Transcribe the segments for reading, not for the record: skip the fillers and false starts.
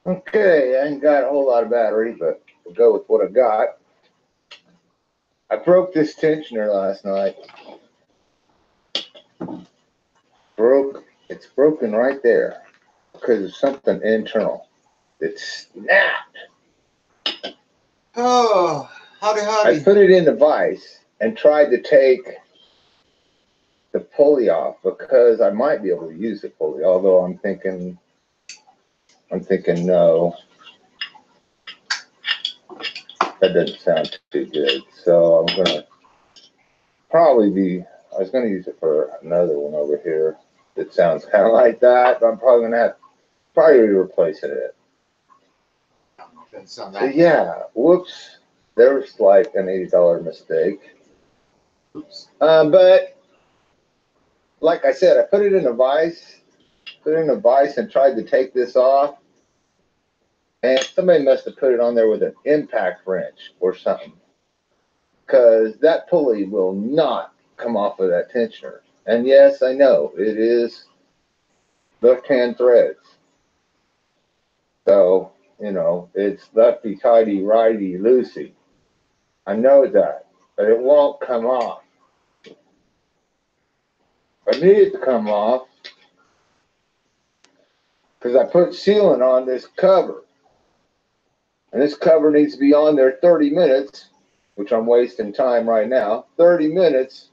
Okay, I ain't got a whole lot of battery, but we'll go with what I got. I broke this tensioner last night. It's broken right there because of something internal. It snapped. Oh, howdy, I howdy. put it in the vise and tried to take the pulley off because I might be able to use the pulley. Although I'm thinking no, that doesn't sound too good. So I'm gonna probably be. I was gonna use it for another one over here that sounds kind of like that, but I'm probably gonna have probably be replacing it. So yeah, whoops. There was like an $80 mistake. Oops. But like I said, I put it in a vise, and tried to take this off. And somebody must have put it on there with an impact wrench or something. Because that pulley will not come off of that tensioner. And yes, I know, it is left hand threads. So, it's lefty tighty, righty loosey. I know that, but it won't come off. I need it to come off because I put sealant on this cover. And this cover needs to be on there 30 minutes, which I'm wasting time right now, 30 minutes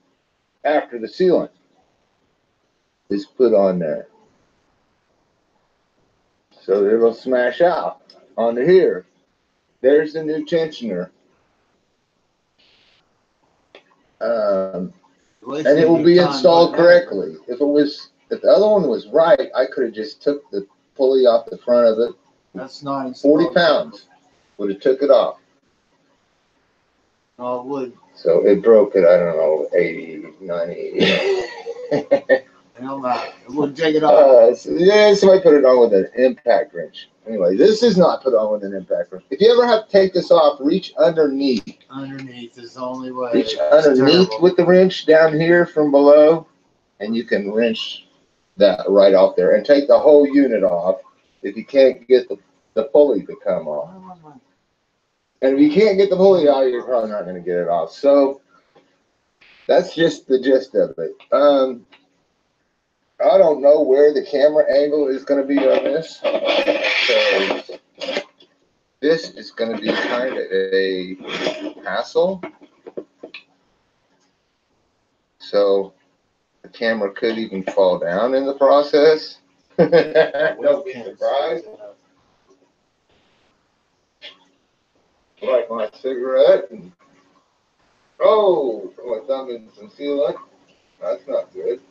after the sealant is put on there. So it'll smash out onto here. There's the new tensioner. And it will be installed correctly. If the other one was right, I could have just took the pulley off the front of it. That's not 40 pounds would have took it off. Oh, it would. So it broke it, I don't know, 80, 90. Hell no. It wouldn't take it off. Yeah, somebody put it on with an impact wrench. Anyway, this is not put on with an impact wrench. If you ever have to take this off, reach underneath. Underneath is the only way. Reach underneath with the wrench down here from below, and you can wrench that right off there and take the whole unit off if you can't get the pulley to come off. And if you can't get the pulley out, you're probably not going to get it off. So that's just the gist of it. I don't know where the camera angle is going to be on this. So this is going to be kind of a hassle. So the camera could even fall down in the process. Don't be surprised. Light my cigarette. And, my thumb in some sealant. That's not good.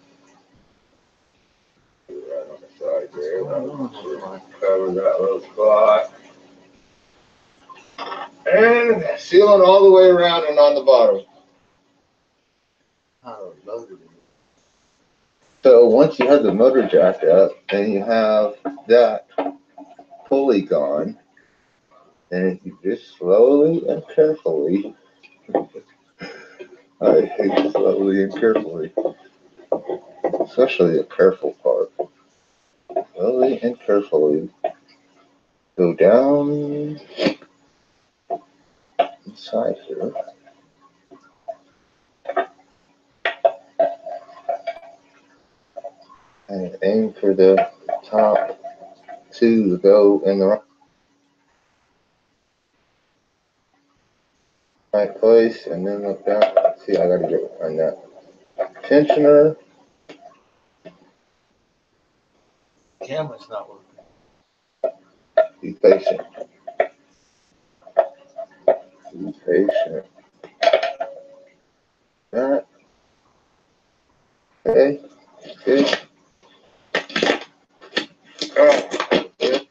Right on the side there. Cover that little spot. And sealant all the way around and on the bottom. So once you have the motor jacked up and you have that pulley gone, and if you just slowly and carefully, I hate slowly and carefully, especially the careful part, slowly and carefully go down inside here. And aim for the top two to go in the right place, and then look down. Let's see, I gotta get behind that tensioner. Camera's not working. Be patient. Be patient. That. Okay. Good. Good.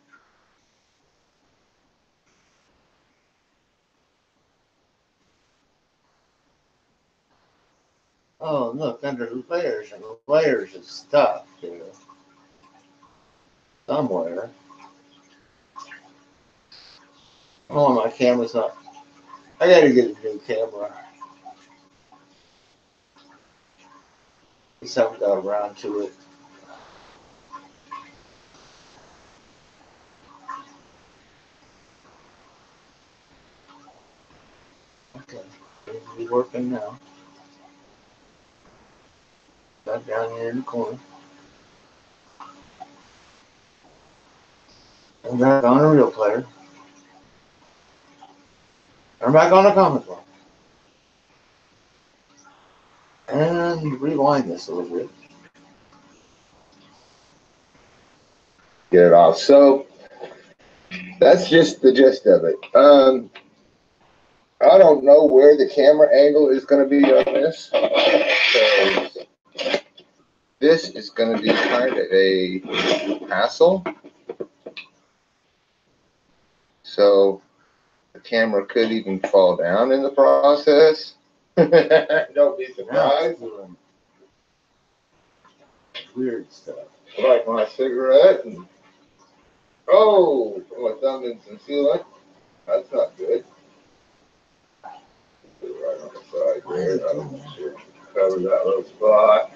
Oh, look, under layers and layers of stuff here. Somewhere. Oh, my camera's not. I gotta get a new camera. Just haven't got around to it. Okay. Seems to be working now. Back down here in the corner. And back on a real player. And back on a comic book. And rewind this a little bit. Get it off. So that's just the gist of it. I don't know where the camera angle is going to be on this. So this is going to be kind of a hassle. So the camera could even fall down in the process. Don't be surprised. Weird stuff. Like my cigarette. And, oh, my thumb in some sealant. That's not good. Put it right on the side there. Cover that little spot.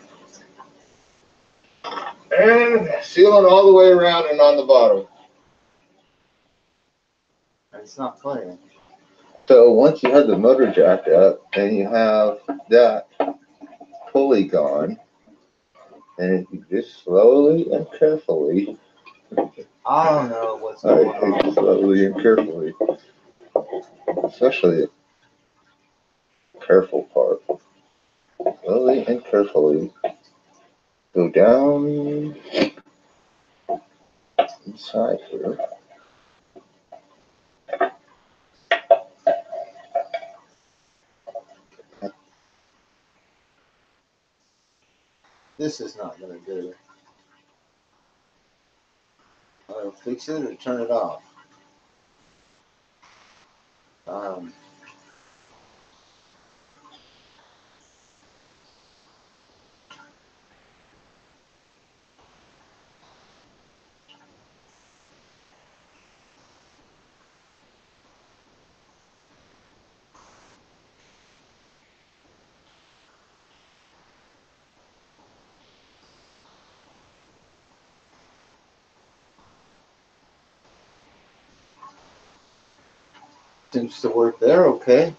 And sealant all the way around and on the bottom. It's not playing. So once you have the motor jacked up and you have that pulley gone, and if you just slowly and carefully, I don't know what's going on. Slowly and carefully, especially the careful part. Slowly and carefully go down inside here. This is not going to do it. I'll fix it or turn it off. Seems to work there, okay.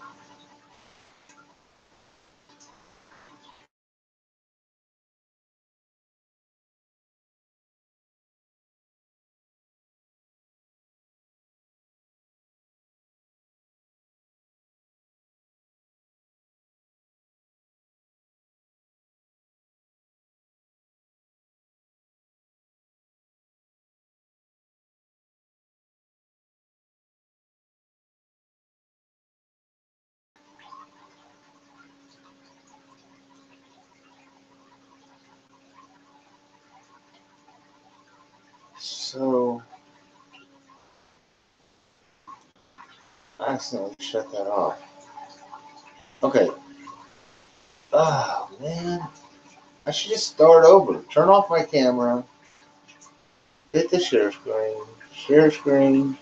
So, I accidentally shut that off. Okay. Oh, man. I should just start over. Turn off my camera. Hit the share screen. Share screen.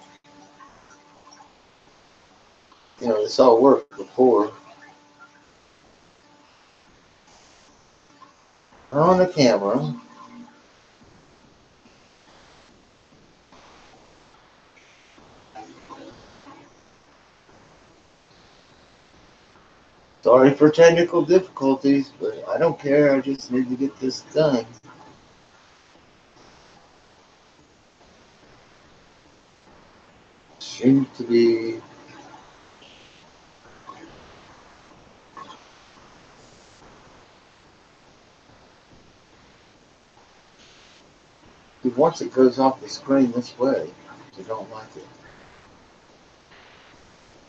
You know, this all worked before. Turn on the camera. Sorry for technical difficulties, but I don't care. I just need to get this done. Seems to be once it goes off the screen this way, I don't like it.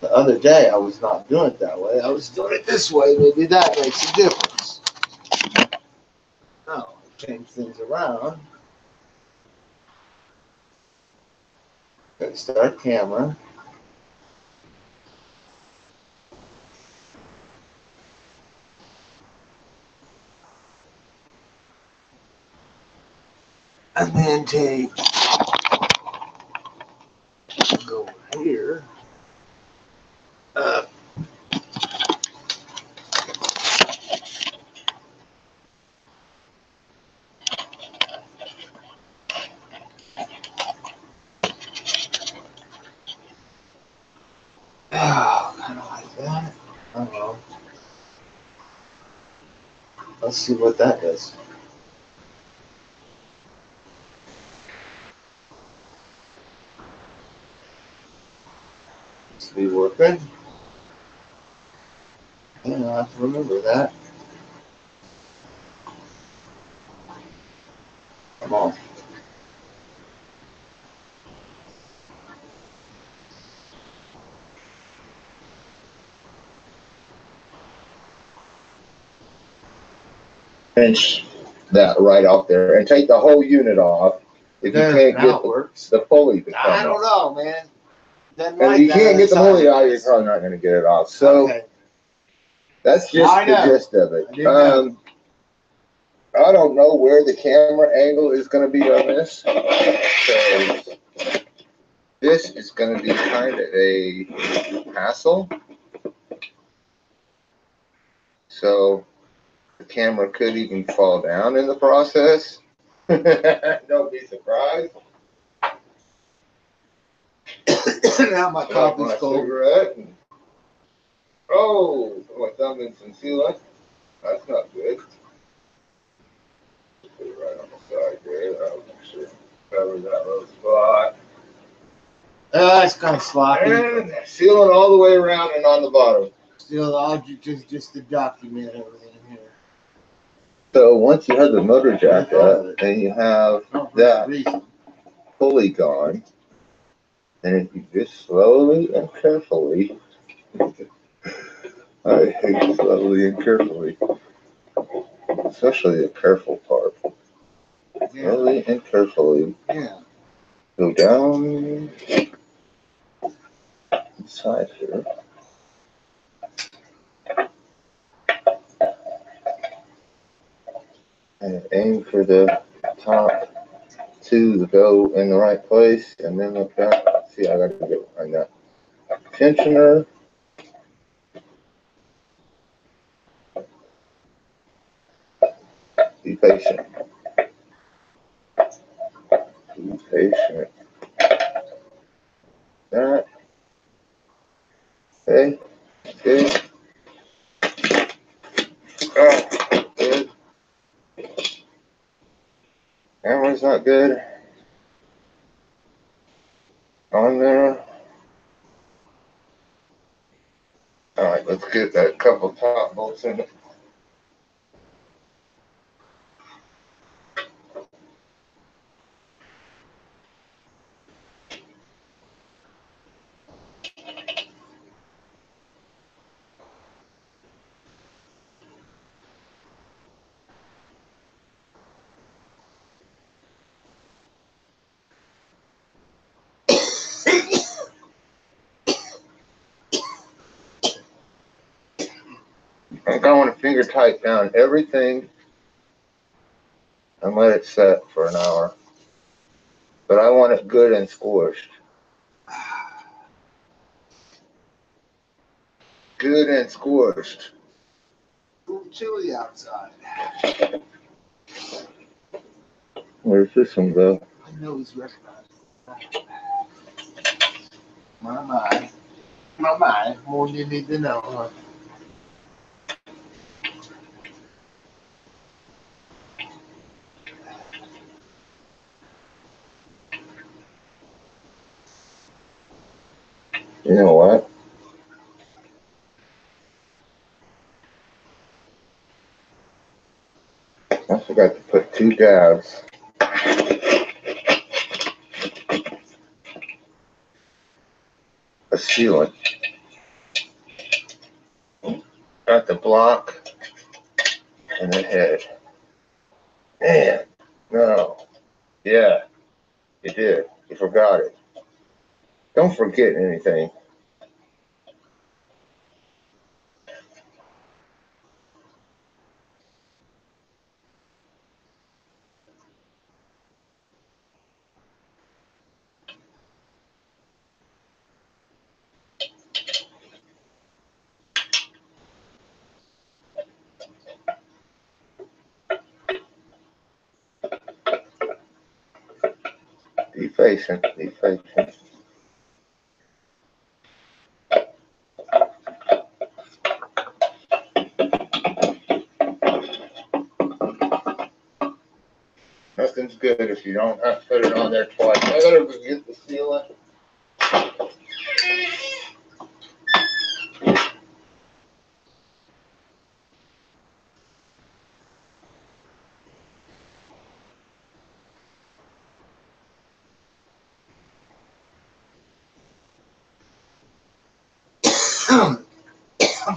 The other day I was not doing it that way. I was doing it this way. Maybe that makes a difference. Now, change things around. Okay, start camera. And then go here. Uh, kind of like that. Let's see what that does. It's be working. Yeah, I have to remember that. Come on. Pinch that right off there and take the whole unit off if you can't get the pulley to come I don't know, man. And if you can't get the pulley out, you're probably not going to get it off. So that's just the gist of it. I don't know where the camera angle is going to be on this. So this is going to be kind of a hassle. So the camera could even fall down in the process. Don't be surprised. Now my coffee's cold. Cigarette. Oh, my thumb in some sealant. That's not good. Put it right on the side there. That'll make sure cover that little spot. It's kind of sloppy. And sealant all the way around and on the bottom. Still, object is just to document everything here. So once you have the motor jack up and you have that pulley gone, and if you just slowly and carefully, I hate slowly and carefully, especially the careful part. Slowly and carefully go down inside here. And aim for the top two to go in the right place, and then look back. See, I got to get behind that tensioner. Be patient. Be patient. That. Okay. Good. Oh, good. Camera's not good. On there. All right, let's get that couple top bolts in it. I think I want to finger tight down everything and let it set for an hour. But I want it good and squished. Good and squished. A little chilly outside. Where's this one go? I know he's recognized. My. More than you need to know, huh? You know what? I forgot to put 2 dabs. A sealant at the block and the head. Man, no. Yeah, you did. You forgot it. Don't forget anything. Be patient. Be patient. good if you don't have to put it on there twice. I gotta go get the sealant.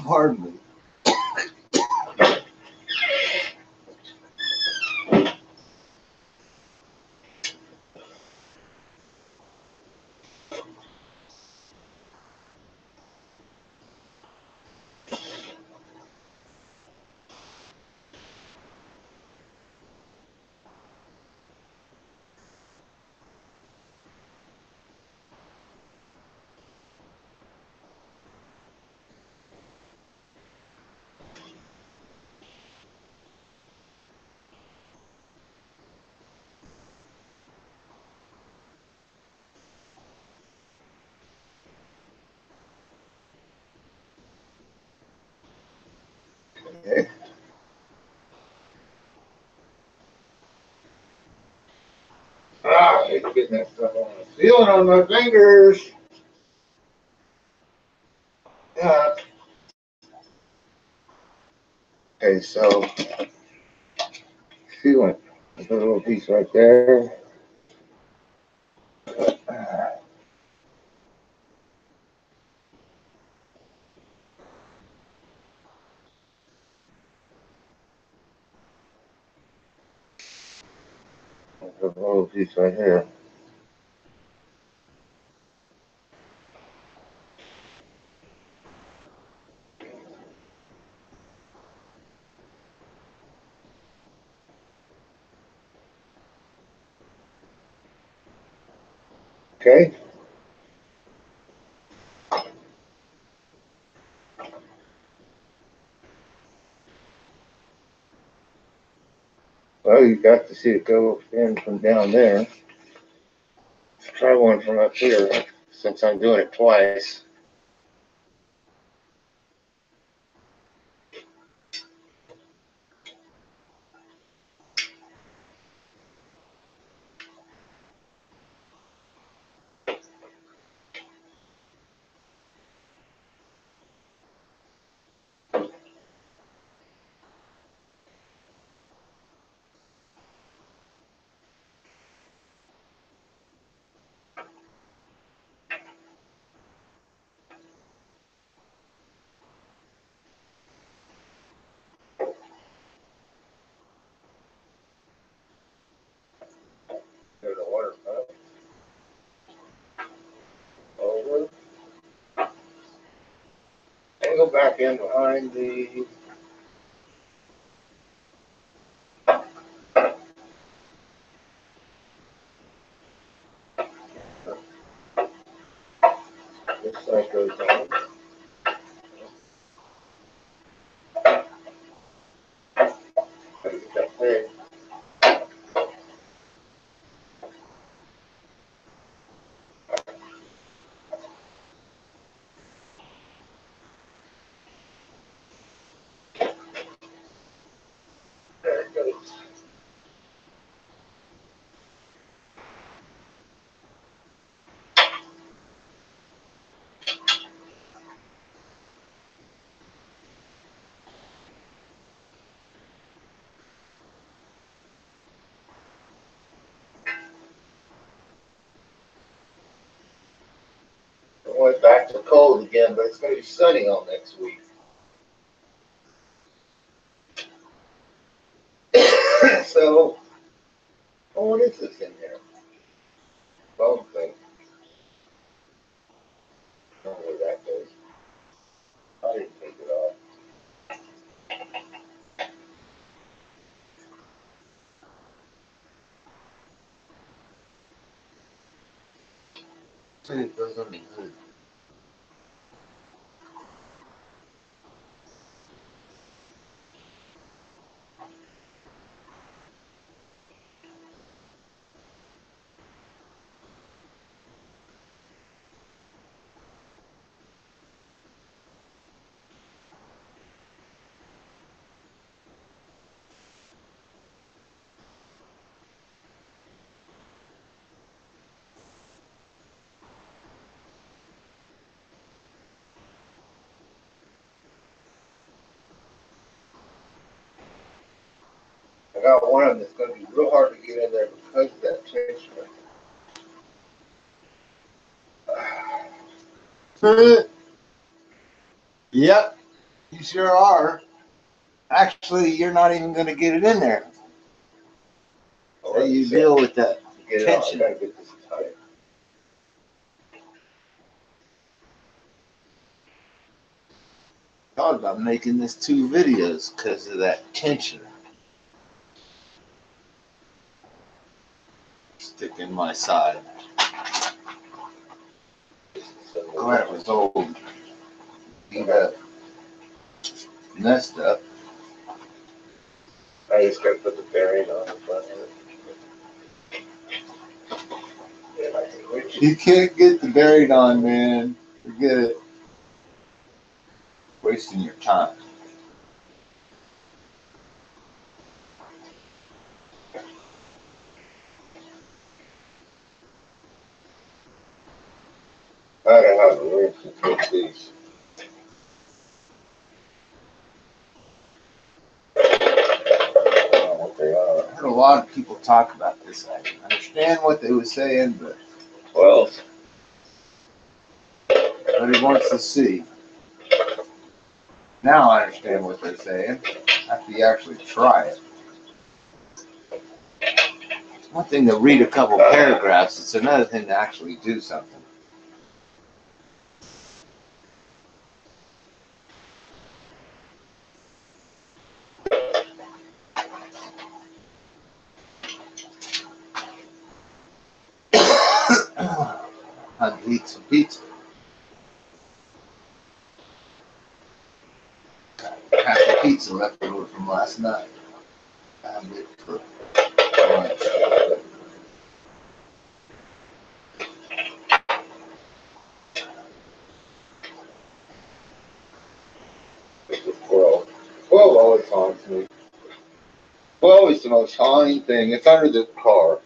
Pardon me. Okay. Ah, I hate getting that stuff on. Feeling on my fingers. Yeah. Okay, so sealant. There's a little piece right there. There's a little piece right here. Okay. Well, you got to see it go in from down there. Let's try one from up here since I'm doing it twice. There's a water cup over. And go back in behind the this side goes on. Gotta get that thing. There it goes. I went back to cold again, but it's gonna be sunny all next week. So, oh, what is this in here? Bone thing. I don't know where that goes. I didn't take it off. See, it goes on the hood. got one of them that's going to be real hard to get in there because of that tensioner. Yep, you sure are. Actually, you're not even going to get it in there. So you deal with that tension. I gotta get this tight. Thought about making this 2 videos because of that tension. Stick in my side. Glad it was old. Beat up. Messed up. I just gotta put the bearing on the front of it. You can't get the bearing on, man. Forget it. Wasting your time. I don't have a wrench to fix these. I don't know what they are. I heard a lot of people talk about this. I understand what they were saying, but Well, he wants to see. Now I understand what they're saying. After you actually try it. It's one thing to read a couple paragraphs. It's another thing to actually do something. I'd eat some pizza. Half the pizza left over from last night. I had it for lunch. this is 12. 12 always haunts me. 12 is the most haunting thing. It's under the car.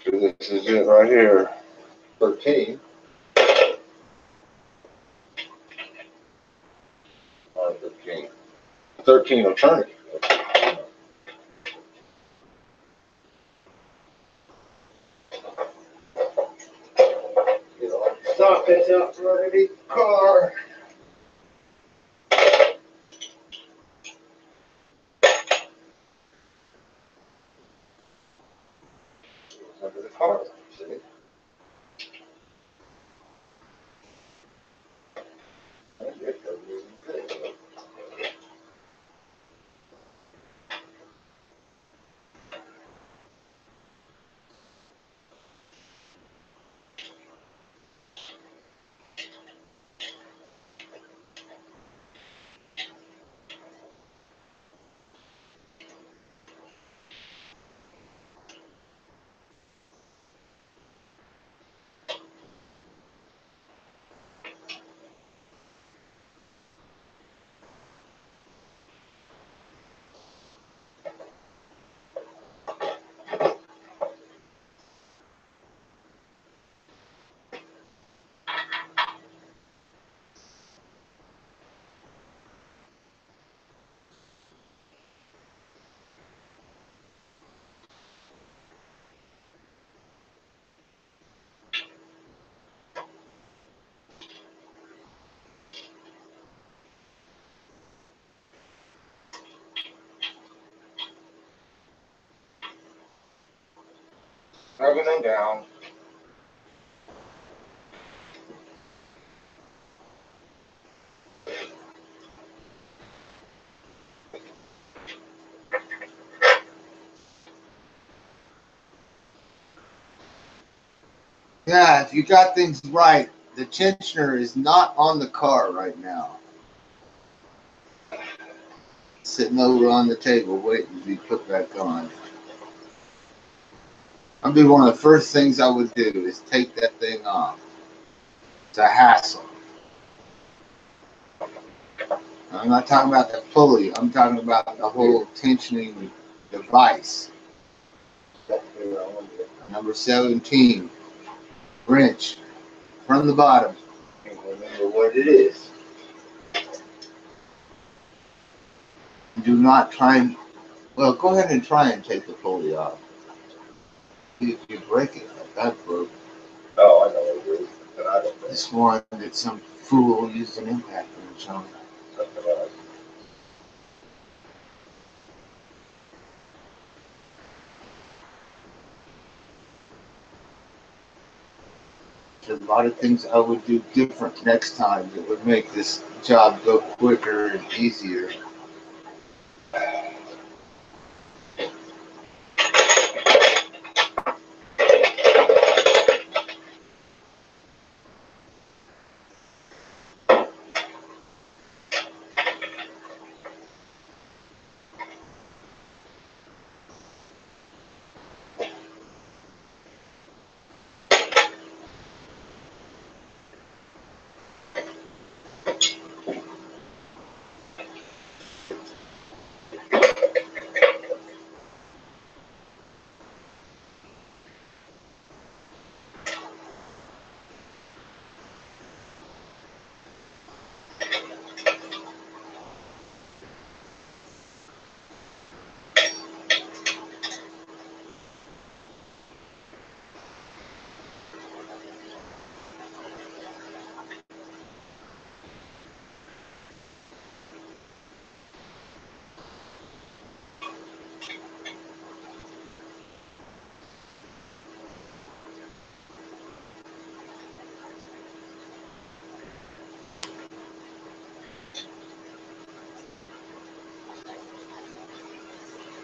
This is it right here. 13. 13. 13 will turn it. Sockets out from underneath the car. Under the car, see? Rubbing them down. Yeah, if you got things right, the tensioner is not on the car right now. Sitting over on the table waiting to be put back on. That'd be one of the first things I would do is take that thing off. It's a hassle. I'm not talking about the pulley. I'm talking about the whole tensioning device. Number 17. Wrench from the bottom. remember what it is. Do not try and, well, go ahead and try and take the pulley off. See if you break it. That broke. Oh, I know what it is. But I don't know. This one that some fool used an impact wrench on. Something else. There's a lot of things I would do different next time that would make this job go quicker and easier.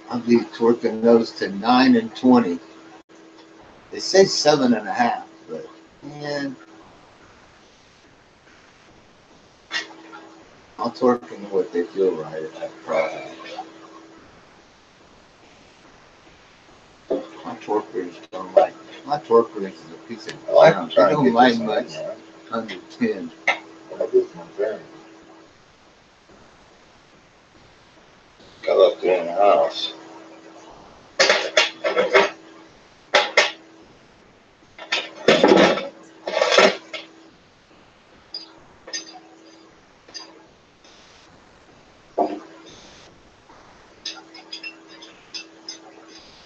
I'll be torquing those to 9 and 20. They say 7.5, but man, I'll torque them what they feel right at that price. My torque wrench don't like. My torque wrench is a piece of junk. They don't like much under 10. I left it in the house.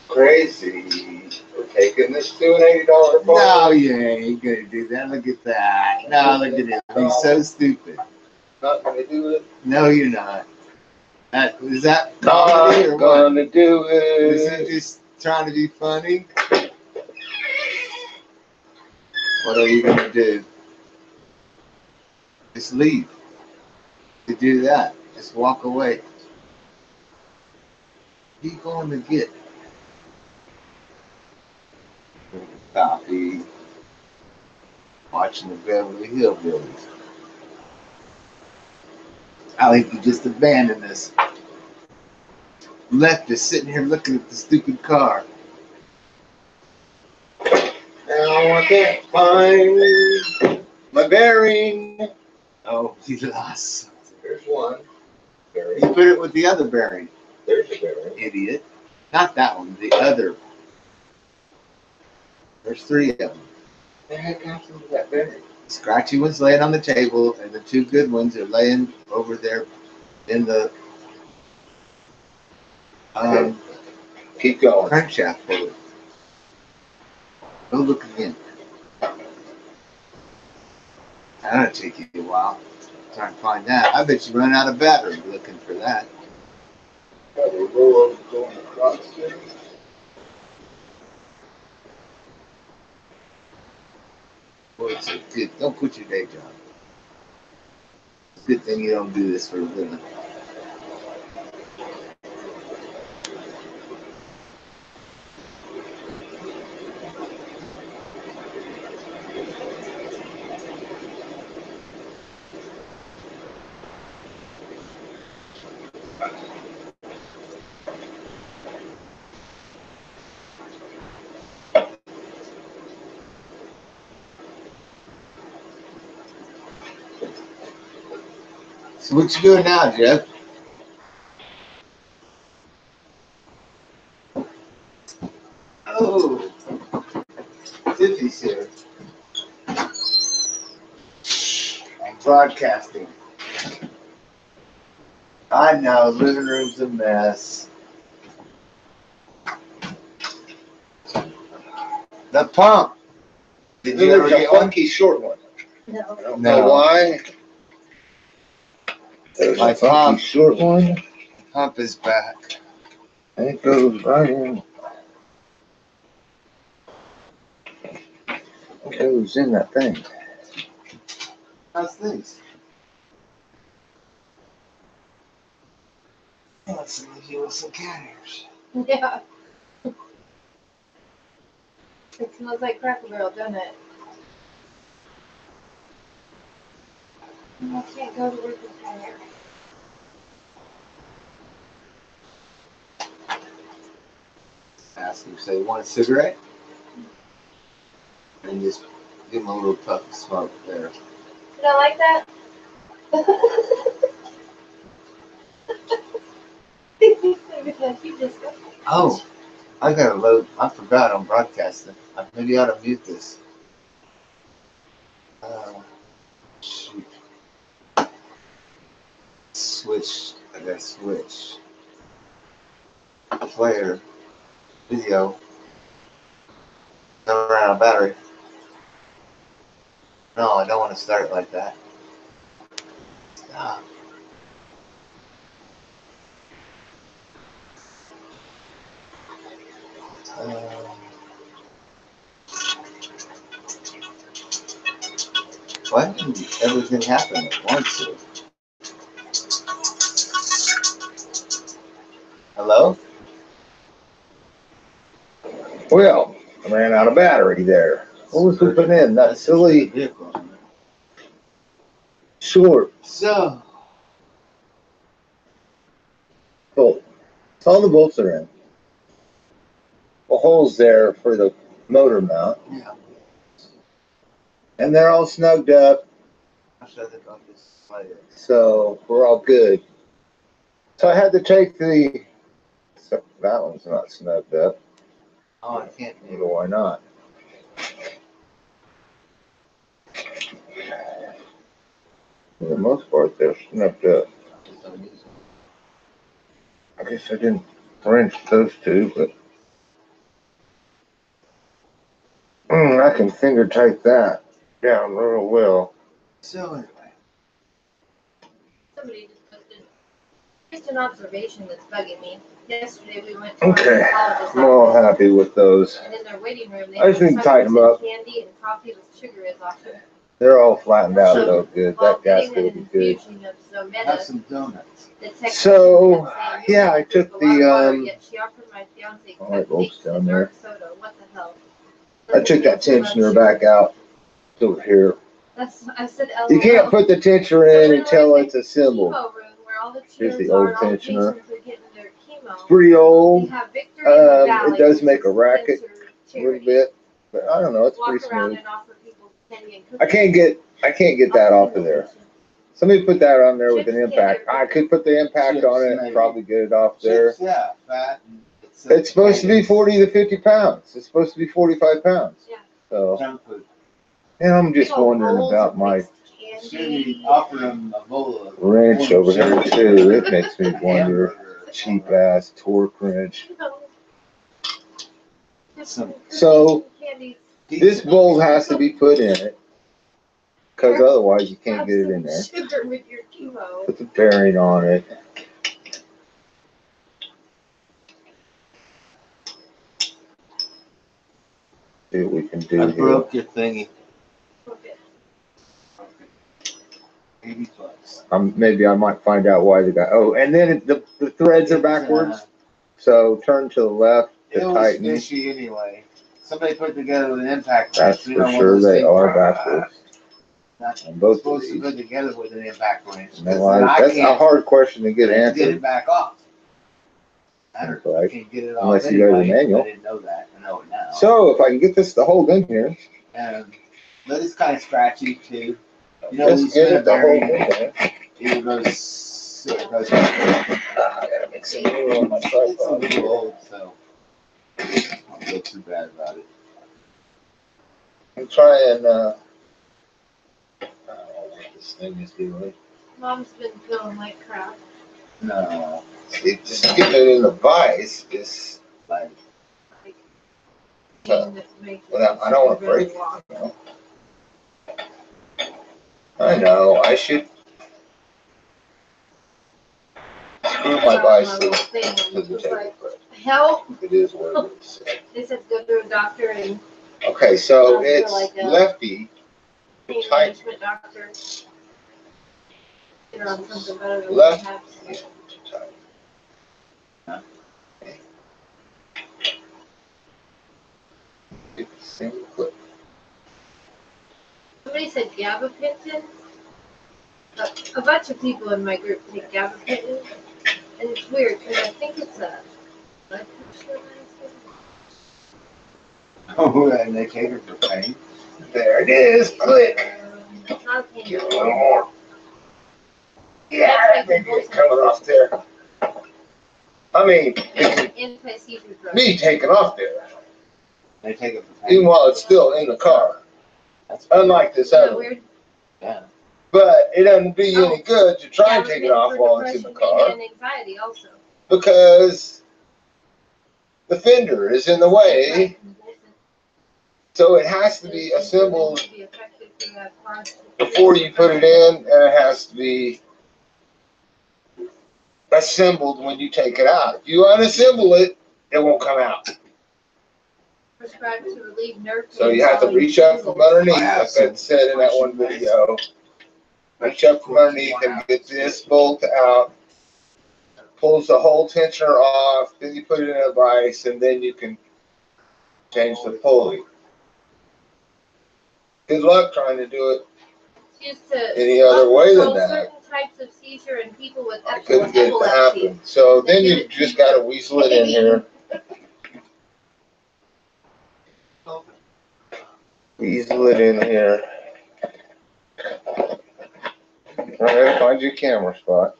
Crazy. We're taking this to an $80 bar. No, you ain't gonna do that. Look at that. No, look at it. He's so stupid. Not gonna do it. No, you're not. Is that comedy or Not what? gonna do Is it. he just trying to be funny? What are you gonna do? Just leave. To do that, just walk away. What are you going to get? Copy. Watching the Beverly Hillbillies. I think you just abandoned us. Left us sitting here looking at the stupid car. Now I can't find my bearing. Oh, he lost something. There's one. Bearing. You put it with the other bearing. There's a bearing. Idiot. Not that one, the other. There's 3 of them. The heck happened to that bearing? The scratchy one's laying on the table, and the 2 good ones are laying over there in the Keep going. crankshaft pulley. Go look again. That'll take you a while. Try and find that. I bet you run out of battery looking for that. Probably roll over going across there. Boy, it's a good. Don't quit your day job. It's a good thing you don't do this for a living. So what you doing now, Jeff? Oh, Tiffy's here. broadcasting. I know, living room's a mess. The pump. Did you ever There's a get one? funky short one. No. I don't know why. There's My a funky pump. short one. Pump is back. And it goes right in. It goes in that thing. How's things? Let's leave you with some cat hairs. Yeah. It smells like Cracker Barrel, doesn't it? I can't go to work with my hair. Ask him, say, want a cigarette? And just give him a little puff of smoke there. You don't like that? You just go. Oh, I gotta load. I forgot I'm broadcasting. Maybe I ought to mute this. Shoot. Switch. I gotta switch. Player. Video. Never ran out of battery. No, I don't want to start it like that. Stop. Why didn't everything happen at once? Hello? Well, I ran out of battery there. What was we putting in? That silly short So, bolt. All the bolts are in. The holes there for the motor mount. yeah. And they're all snugged up. Actually, I think I'll just slide it. So we're all good. So I had to take the. So that one's not snugged up. Oh, I can't You know why not? For the most part, they're snugged up. I guess I didn't wrench those two, but I can finger tight that down real well. So anyway. Somebody just posted just an observation that's bugging me. Yesterday we went to our Okay, oncologist's I'm all office, happy with those. and in their waiting room they I just had need to tighten them chocolate up. candy and coffee with sugar is awesome. They're all flattened out though, good. While That gas getting will an be good. infusion of Have Zometa, some donuts. the technician So, kept saying, yeah, I "You took drink a lot of water," the yet she offered my fiance all right, bolts cupcakes down and there. dark soda. What the hell? I took that tensioner back out over here. I said, You can't put the tensioner in until it's chemo assembled. room where all the Here's chairs the are old and all the tensioner. patients are getting their chemo. It's pretty They old, have Victory in the Valley, it does which make is a racket cancer a little charity. bit, but I don't know, it's Walk pretty around smooth. and offer people candy and I cookies. can't get that off of there. Somebody put that on there with an impact. I could put the impact on it and probably get it off there. Chips, yeah, fat. It's supposed to be 40 to 50 pounds. It's supposed to be 45 pounds. Yeah. So, Junk food. and I'm just Big old wondering rolls about of my mixed Shouldn't candy. offer them a bowl of wrench over here too. It makes me wonder. hamburger. Cheap ass torque wrench. Some So, Candies. this bolt has to be put in it, because otherwise you can't Have get it some in there. sugar with your chemo. Put the bearing on it. See what we can do I here. broke your thingy. Okay. $80. Maybe I might find out why the guy. Oh, and then the threads are backwards. So turn to the left to It was tighten. fishy anyway. Somebody put it together with an impact That's wrench. You for know, one of sure. those They things- are backwards. That's On both of supposed to these. go together with an impact wrench. No, 'Cause then I that's a can't hard question to get get answered. it back off. I Seems don't- like. can't get it off Unless you go to the anyway. manual. I didn't know that. I know it now. So if I can get this to hold in here, But it's kind of scratchy too. You know, we just get spin a it to hold in bearing, there. it goes. I gotta make some room on my It's a tripod. little old, so I don't feel too bad about it. I'm trying. I don't know what to this thing is doing. Mom's been feeling like crap. No, it just getting it in the vise is like. Thing that makes it Well, I don't want to really break walk. it. You know? I know. I should screw my vise to the table, but Help! it is what it is. They said go to a doctor and Okay, so They're it's like a lefty. pain Tight. management doctor. Get her on something better than Left. perhaps. Huh? Okay. It's the same clip. Somebody said gabapentin. A bunch of people in my group take gabapentin, and it's weird because I think it's a blood pressure medicine. Oh, and they take it for pain. There it is. Click. It's not a pain Get a medicine. little more. Yeah, maybe it's coming off there. I mean, It's an anti-seizure drug. me taking off there, They take it for even pain. while it's still in the car. That's Unlike this Isn't that other one. weird? yeah. But it doesn't do you any good to try and take it Gabapentin off for while it's in the depression, car mania, and anxiety also. because the fender is in the way, so it has to be assembled To be effective through that part. before you put it in, and it has to be assembled when you take it out. If you unassemble it, it won't come out. Prescribed to relieve nerve pain. So you have to following reach up from shingles. underneath, like I said in that one video. Reach up from underneath and get this bolt out. Pulls the whole tensioner off, then you put it in a vise, and then you can change the pulley. Good luck trying to do it It's used to any other way than control that. certain types of seizure in people with I couldn't get it to epilepsy. happen. So then you just got to weasel it in here. Weasel it in here. All right, find your camera spot.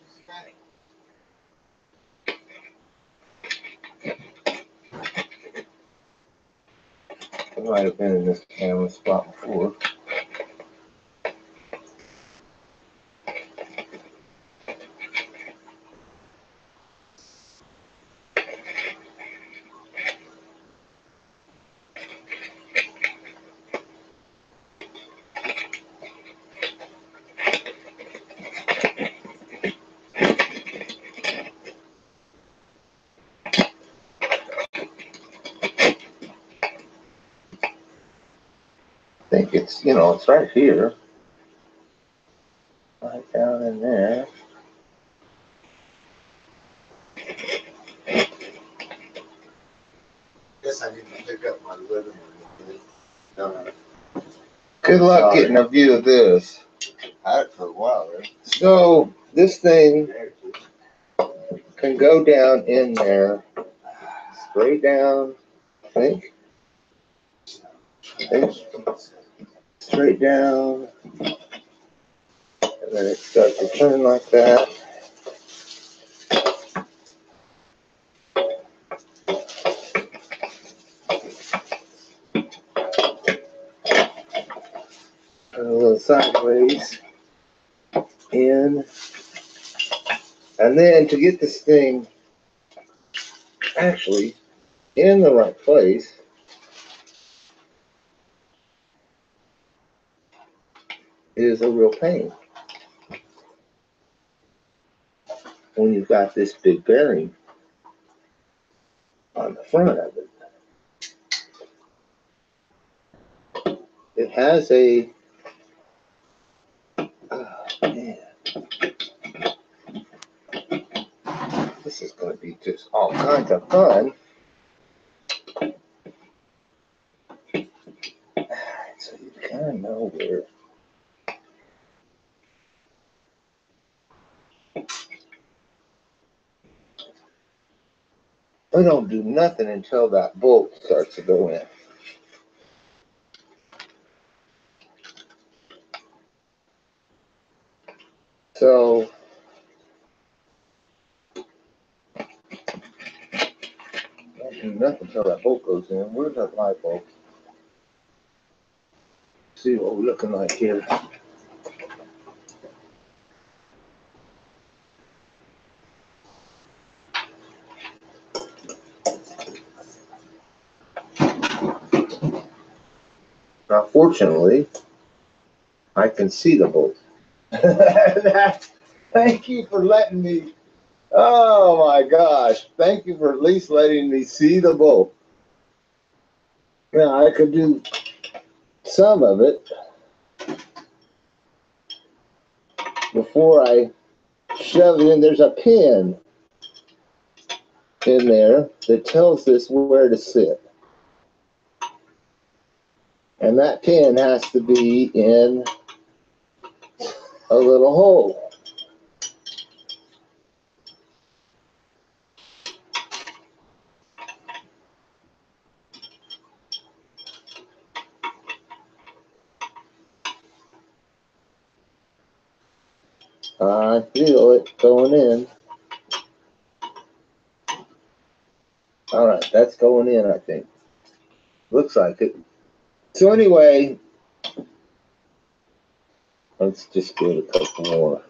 It might have been in this camera spot before. I think it's, it's right here. Right down in there. Guess I need to pick up my living room. No, Good luck getting a view of this. I had it for a while, right? So this thing can go down in there, straight down, I think straight down, and then it starts to turn like that. And a little sideways in, and then to get this thing actually in the right place, is a real pain when you've got this big bearing on the front of it. It has a, oh man, this is going to be just all kinds of fun. So you kind of know where. We don't do nothing until that bolt starts to go in. So don't do nothing until that bolt goes in. Where's that light bulb? See what we're looking like here. Now, fortunately, I can see the bolt. Thank you for letting me. Oh my gosh! Thank you for at least letting me see the bolt. Now I could do some of it before I shove it in. There's a pin in there that tells this where to sit. And that pin has to be in a little hole. I feel it going in. All right, that's going in, I think. Looks like it. So anyway, let's just do it a couple more.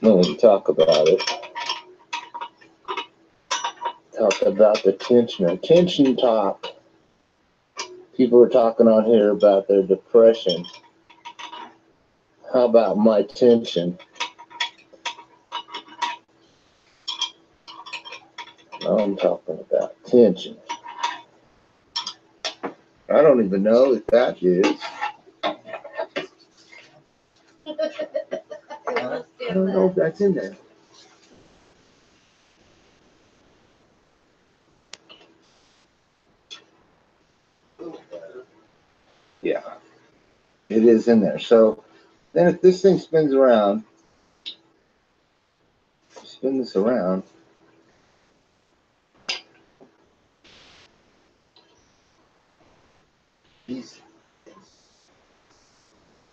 Then we can talk about it. Talk about the tensioner. Tension top. People are talking on here about their depression. How about my tension? I'm talking about tension. I don't even know if that is. I don't know if that's in there. Yeah, it is in there. So then if this thing spins around, spin this around, he's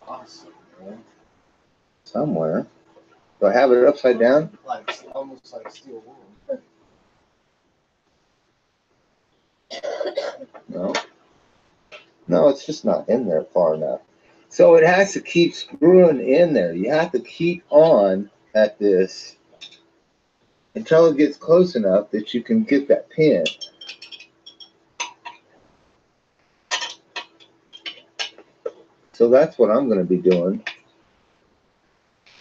awesome, man. Somewhere. Do I have it upside down? Like almost like steel wool. No. No, it's just not in there far enough. So it has to keep screwing in there. You have to keep on at this until it gets close enough that you can get that pin. So that's what I'm going to be doing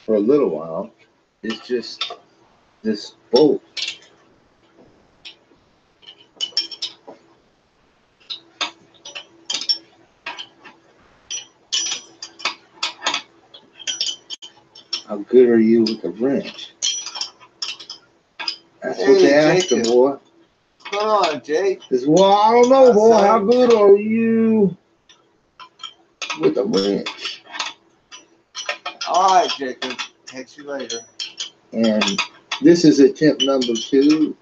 for a little while. Is just this bolt. How good are you with a wrench? That's what they asked the boy. Come on, Jake. Well, I don't know, boy. How good are you with a wrench? All right, Jacob. Catch you later. And this is attempt number 2.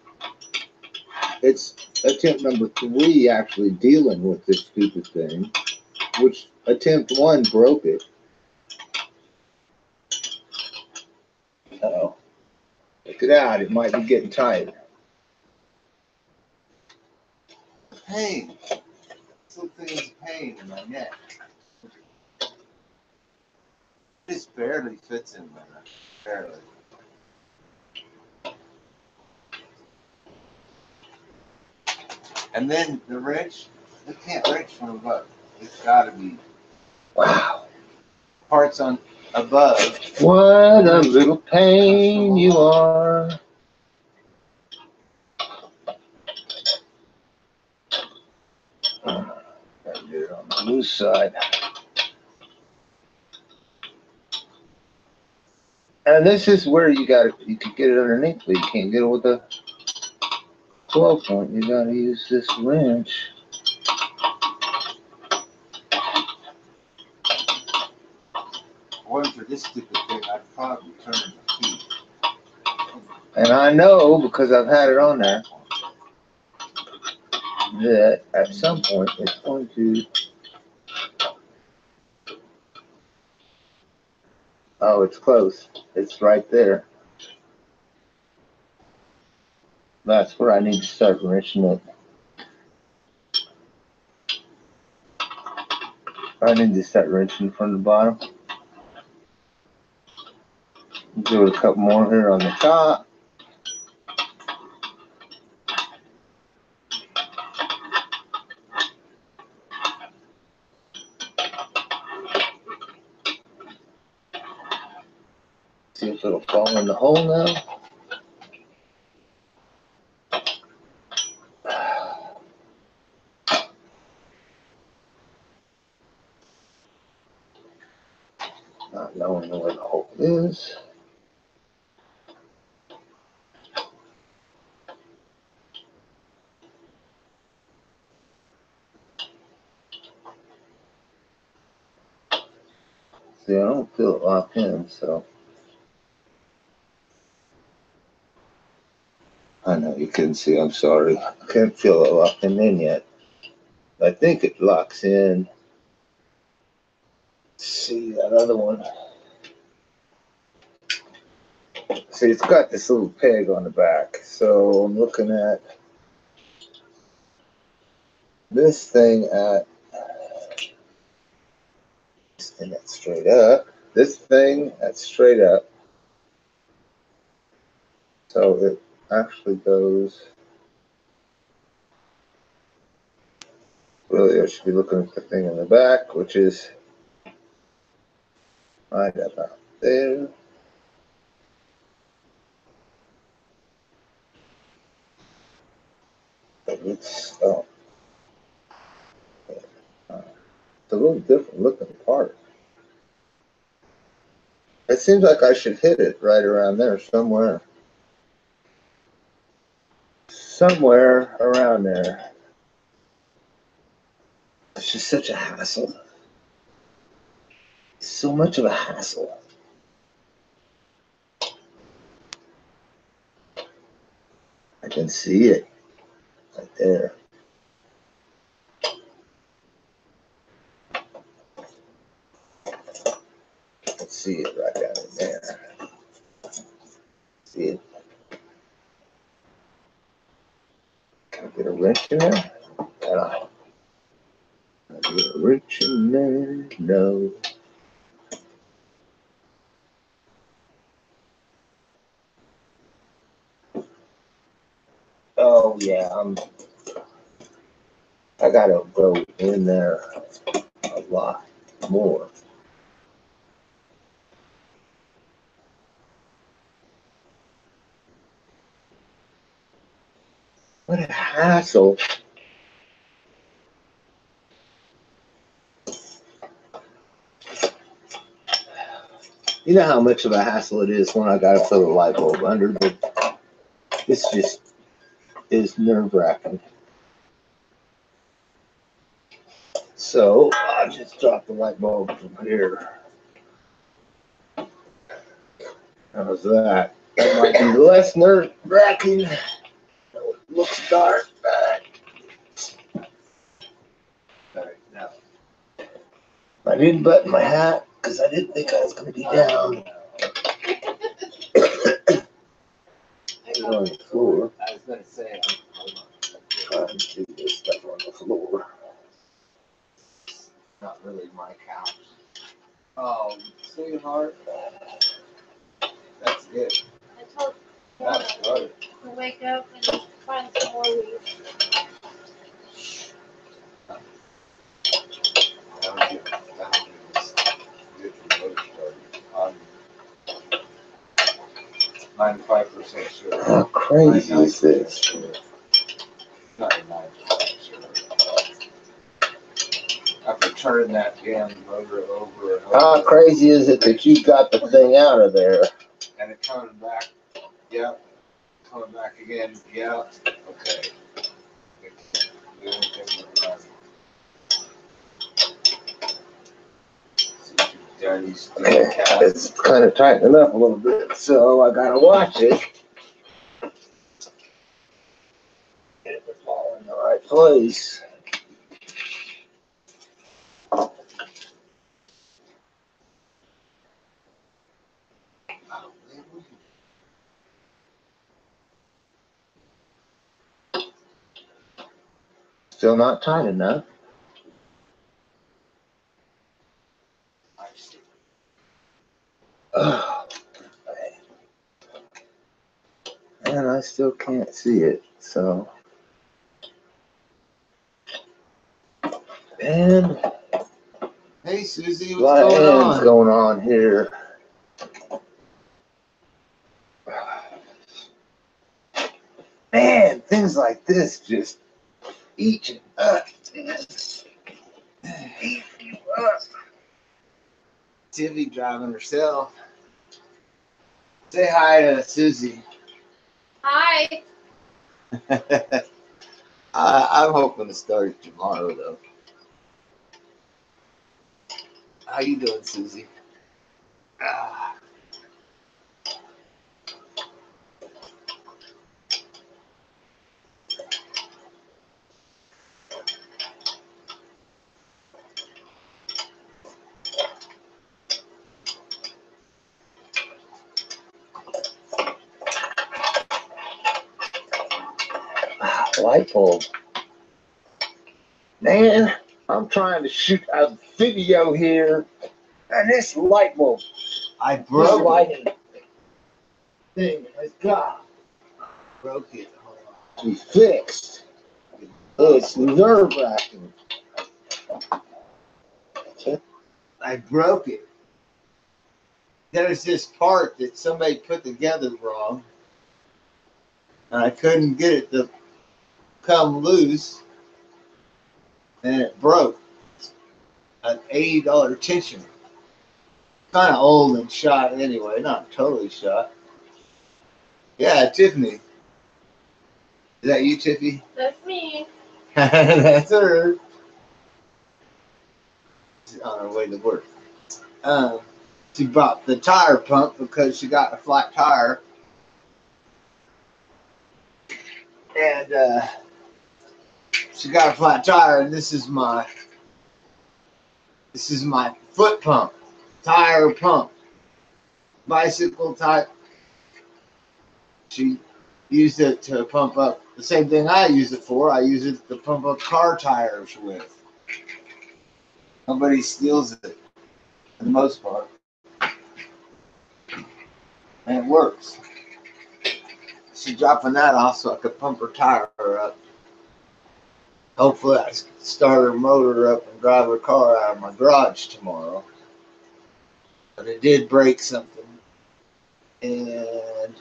It's attempt number 3 actually dealing with this stupid thing, which attempt 1 broke it. Uh-oh. Check it out. It might be getting tight. Pain. Something's pain in my neck. This barely fits in there. Barely. And then the wrench, it can't wrench from above. It's got to be Wow. parts on above. What a little pain you are. Gotta get it on the loose side. And this is where you can get it underneath, but you can't get it with a 12 point. You gotta use this wrench. Wasn't for this stupid thing, I'd probably turn the key. And I know, because I've had it on there, that at some point it's going to. Oh, it's close. It's right there. That's where I need to start wrenching it. I need to start wrenching from the bottom. Do it a couple more here on the top. hole now? Not knowing where the hole is. See, I don't feel it locked in, so. I know you couldn't see, I'm sorry. I can't feel it locking in yet. I think it locks in. Let's see that other one. See, it's got this little peg on the back. So I'm looking at this thing at this thing that's straight up. This thing that's straight up. So it actually goes. Really, I should be looking at the thing in the back, which is right about there. But it's a little different looking part. It seems like I should hit it right around there somewhere. Somewhere around there. It's just such a hassle. So much of a hassle. I can see it right there. Let's see it right down in there. See it? Can I get a wrench in there? Can I get a wrench in there? No. Oh yeah, I gotta go in there a lot more. What a hassle. You know how much of a hassle it is when I gotta put a light bulb under, but this just is nerve-wracking. So I'll just drop the light bulb from here. How's that? That might be less nerve-wracking. It looks dark, but all right, now I didn't button my hat because I didn't think I was going to be down on the floor. I was going to say, Trying to do this stuff on the floor. not really my couch. Oh, sweetheart. That's good. I told That's good. to wake up and find some more leaves. That'll get this good for motor starter. I'm 95% sure. How crazy is this? Not 95% sure. After turning that damn motor over and over. How crazy is it that you got the thing out of there? And it coming back. Yep. Coming back again. Yep. Okay. Do anything but run. Dirty, stupid Okay, cat. it's kind of tightening up a little bit, so I gotta watch it. Get it to fall in the right place. Still not tight enough. Oh, and I still can't see it, so. And Hey Susie, a lot what's of going hands on? going on here. things like this just eat you up. Eat you up. Tiffy driving herself. Say hi to Susie. Hi. I'm hoping to start it tomorrow, though. How you doing, Susie? Ah. Light bulb. Man, I'm trying to shoot a video here, and this light bulb, I this broke it. lighting thing has got Broke it. to be fixed. It's nerve-wracking. I broke it. There's this part that somebody put together wrong, and I couldn't get it to come loose, and it broke. An $80 tensioner. Kind of old and shot anyway, not totally shot. Yeah, Tiffany. Is that you, Tiffy? That's me. That's her. She's on her way to work. She bought the tire pump because she got a flat tire. And she got a flat tire, and this is my foot pump, tire pump, bicycle type. She used it to pump up the same thing I use it for. I use it to pump up car tires with. Nobody steals it for the most part. And it works. She's dropping that off so I could pump her tire up. Hopefully I can start her motor up and drive her car out of my garage tomorrow. But it did break something. And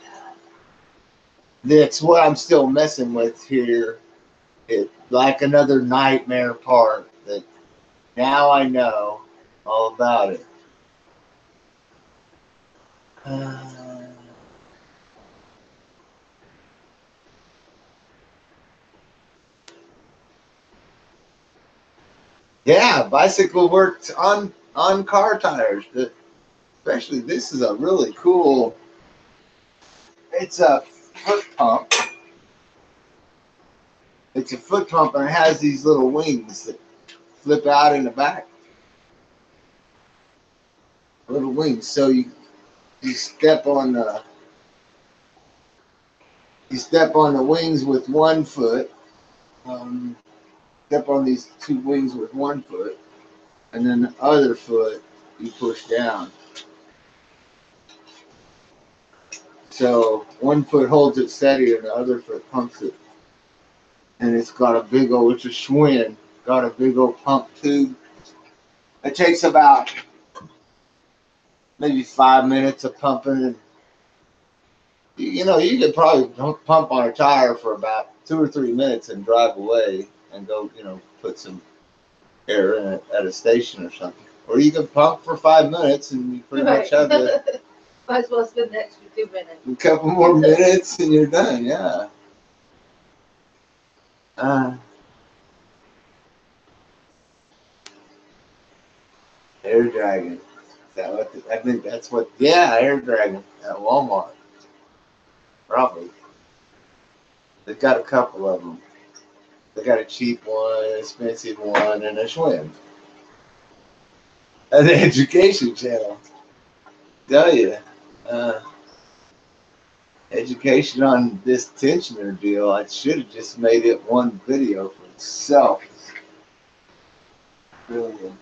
that's what I'm still messing with here. It's like another nightmare part that now I know all about it. Yeah, bicycle works on car tires. Especially this is a really cool. It's a foot pump. It's a foot pump, and it has these little wings that flip out in the back. Little wings, so you step on the wings with one foot. Step on these two wings with one foot, and then the other foot you push down. So one foot holds it steady, and the other foot pumps it. And it's got a big old, it's a Schwinn, got a big old pump tube. It takes about maybe 5 minutes of pumping, and you could probably pump on a tire for about 2 or 3 minutes and drive away and go, put some air in it at a station or something. Or you can pump for 5 minutes and you pretty much have Might as well spend the extra 2 minutes. a couple more minutes and you're done, yeah. Air Dragon. Is that what I think that's what, yeah, Air Dragon at Walmart. Probably. They've got a couple of them. They got a cheap one, an expensive one, and a Schwinn. An education channel. Tell you. Education on this tensioner deal. I should have just made it one video for itself. Really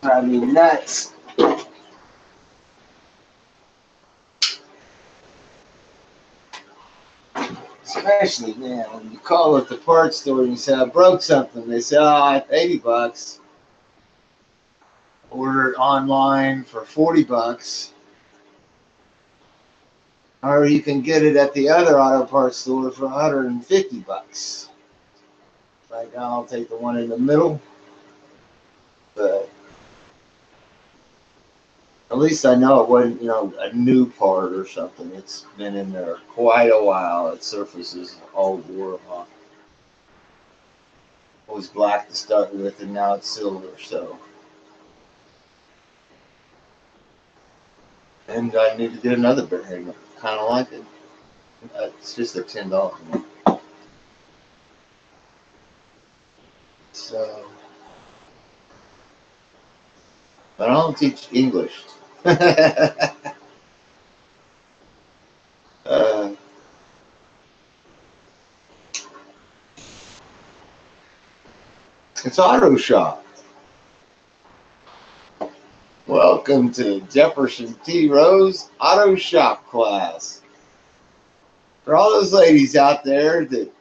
drive me nuts. Especially, man, when you call at the parts store and you say, I broke something, they say, oh, it's $80. Order it online for $40. Or you can get it at the other auto parts store for $150. Right now, I'll take the one in the middle, but at least I know it wasn't, a new part or something. It's been in there quite a while. Its surface is all wore off. It was black to start with, and now it's silver. So, and I need to get another bearing. Kind of like it. It's just a $10 one. So, but I don't teach English. uh, it's auto shop. Welcome to Jefferson T. Rose Auto Shop class. For all those ladies out there that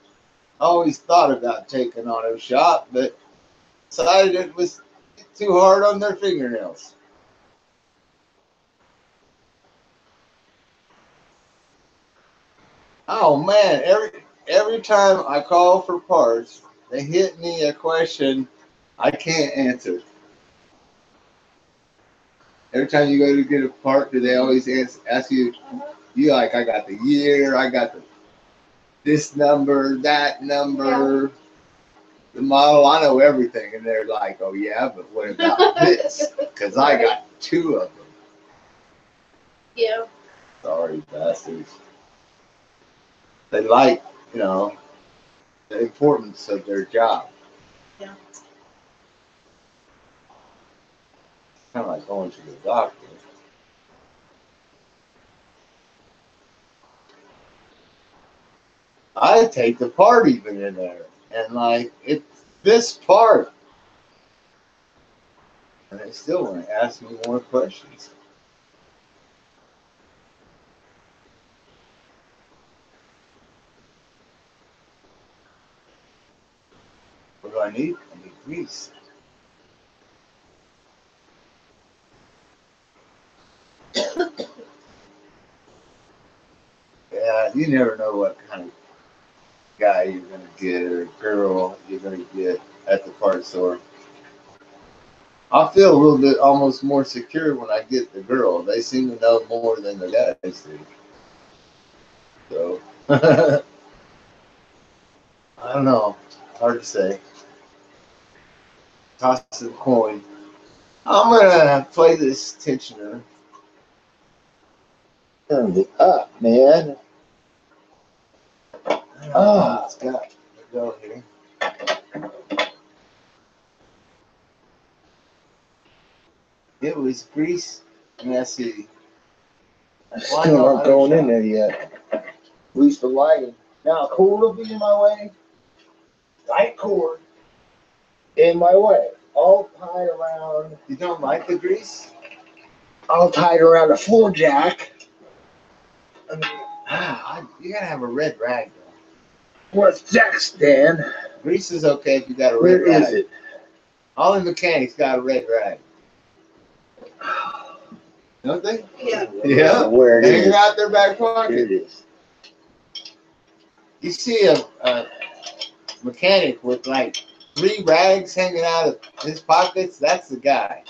always thought about taking auto shop, but decided it was too hard on their fingernails. Oh man, every time I call for parts, they hit me a question I can't answer. Every time you go to get a part, do they always ask you, I got the year, I got this number, that number, the model, I know everything. And they're like, oh yeah, but what about this? Because I got two of them. Yeah. Sorry, bastards. They like, the importance of their job. Yeah. Kind of like going to the doctor. I take the part even in there. And like, it's this part. And they still want to ask me more questions. What do I need? I need grease. Yeah, you never know what kind of guy you're going to get or girl you're going to get at the part store. I feel a little bit almost more secure when I get the girl. They seem to know more than the guys do. So, I don't know. Hard to say. Toss a coin. I'm going to play this tensioner. Turn it up, man. Oh, it's got to go here. It was grease messy. Still not going in there yet. At least the lighting. Now, a cord will be in my way. Light cord in my way. All tied around. You don't like the grease? All tied around the floor jack. I mean, you gotta have a red rag though. where's jack stand? Grease is okay if you got a red Where rag. is it? All the mechanics got a red rag. Don't they? Yeah. Yeah. Where it Hanging is. out their back pocket. Here it is. You see a mechanic with like 3 rags hanging out of his pockets, that's the guy.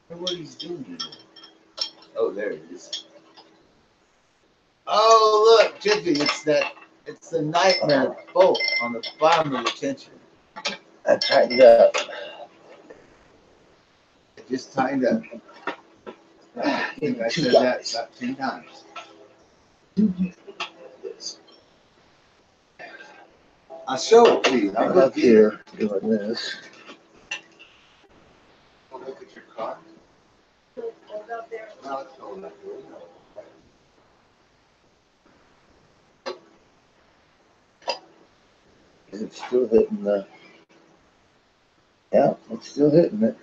What he's doing. Oh, there it is. Oh, look, Tiffy, it's the nightmare bolt on the bottom of the tension. I tightened up. It just tightened up. I think I said that about 10 times. I'll show it to you. I'm up here doing this. Look at your car. Hold out there. No, it's going up there. Is it still hitting the... Yeah, it's still hitting it.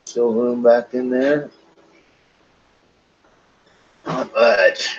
Still room back in there. Not much.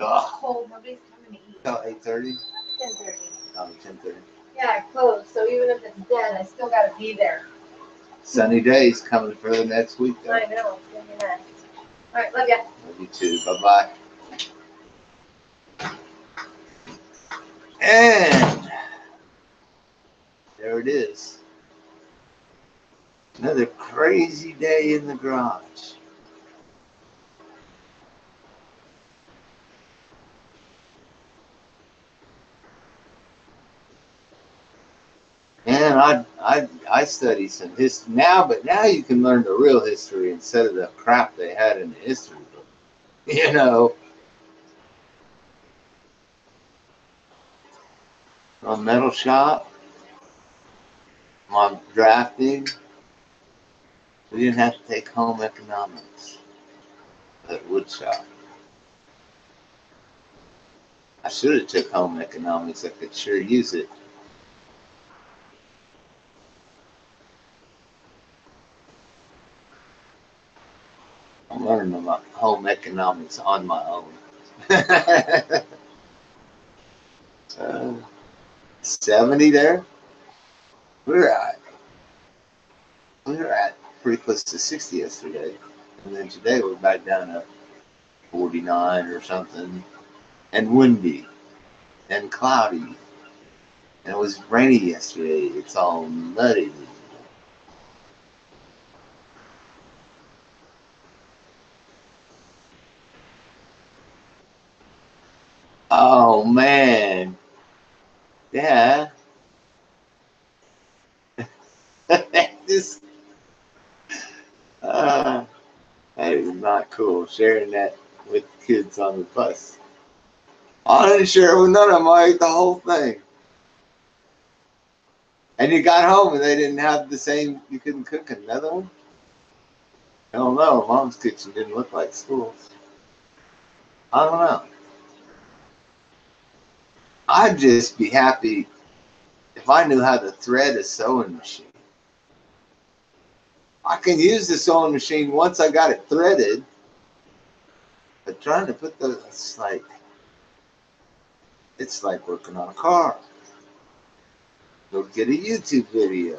Ugh. Cold. Nobody's coming to eat. Till 8:30? 10:30. 10:30. Yeah, I closed. So even if it's dead, I still gotta be there. Sunny days coming for the next week, though. I know. It's gonna be nice. All right, love ya. Love you too. Bye bye. And there it is. Another crazy day in the garage. And I study some history now, but now you can learn the real history instead of the crap they had in the history book. You know, on metal shop, on drafting, we didn't have to take home economics at wood shop. I should have took home economics. I could sure use it. I'm learning about home economics on my own. 70 there. We're at we were at pretty close to 60 yesterday, and then today we're back down to 49 or something, and windy and cloudy. And it was rainy yesterday. It's all muddy. Oh man, yeah. This uh, that is not cool. Sharing that with kids on the bus. I didn't share it with none of them. I ate the whole thing. And you got home and they didn't have the same. You couldn't cook another one. I don't know. Mom's kitchen didn't look like school's. I don't know. I'd just be happy if I knew how to thread a sewing machine. I can use the sewing machine once I got it threaded, but trying to put those, it's like working on a car. Go get a YouTube video.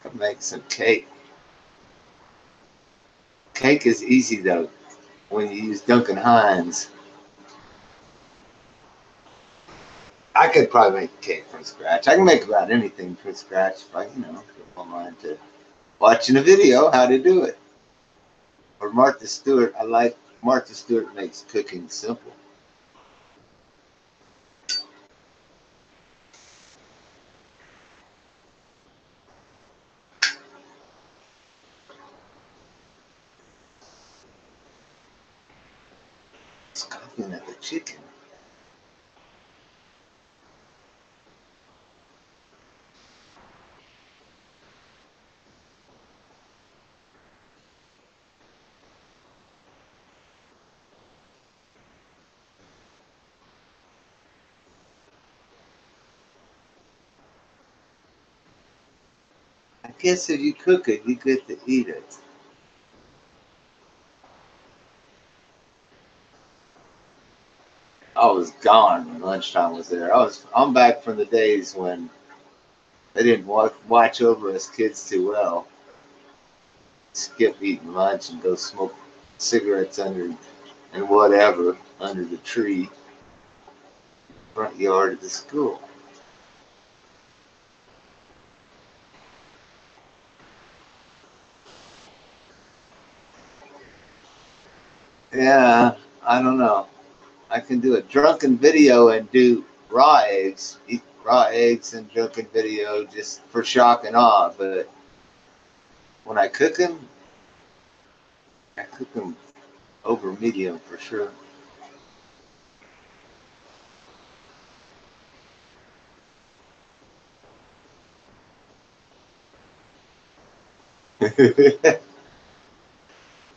Come make some cake. Cake is easy though when you use Duncan Hines. I could probably make a cake from scratch. I can make about anything from scratch if I, go online to watching a video how to do it. Or Martha Stewart. I like Martha Stewart makes cooking simple. Scoffing at the chicken. I guess if you cook it, you get to eat it. I was gone when lunchtime was there. I'm back from the days when they didn't watch over us kids too well. Skip eating lunch and go smoke cigarettes under and whatever under the tree front yard of the school. Yeah, I don't know. I can do a drunken video and do raw eggs, eat raw eggs and drunken video just for shock and awe. But when I cook them over medium for sure.